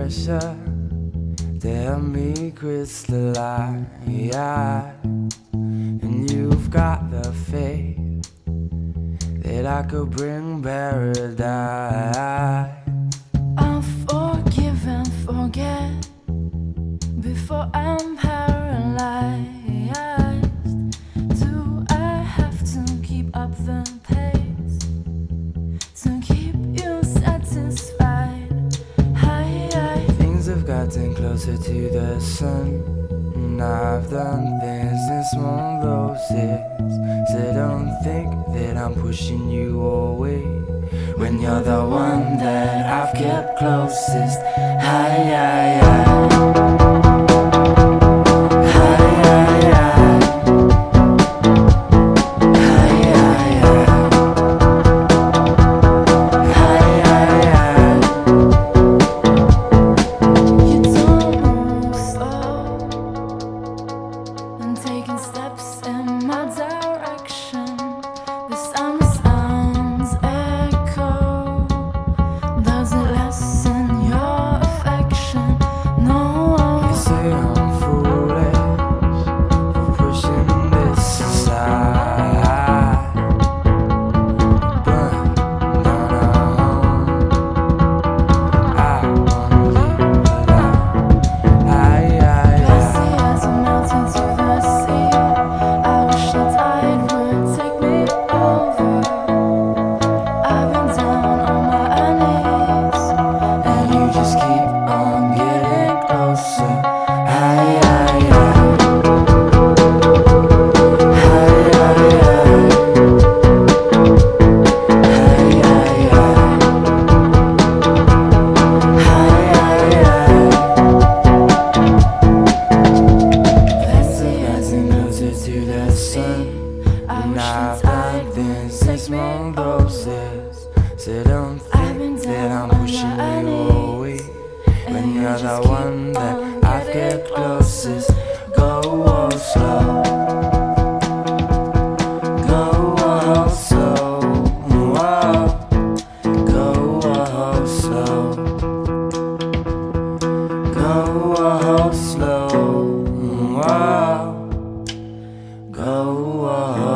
pressure to help me crystallize. And you've got the faith that I could bring paradise. I'll forgive and forget before I'm paralyzed. Do I have to keep up the pace to keep you satisfied? Things have gotten closer to the sun, and I've done things in small doses. So don't think that I'm pushing you away when you're the one that I've kept closest. You don't move slow and taking steps in my direction. The sounds echo. Does it lessen your affection? No. You say I'm foolish for pushing this aside, but not at home. I wanna leave alive. Glassy as a mountain to the sea. I wish the tide would take me over. I've been down on my knees, And you just keep on getting closer. Dancing closer to the sun, I and wish I've the done tide things would in take small me doses. So don't I've been think that down I'm on pushing my you knees, away when and you you're the just keep one that on I've getting kept closest. Go slow, go slow, go slow, go slow, go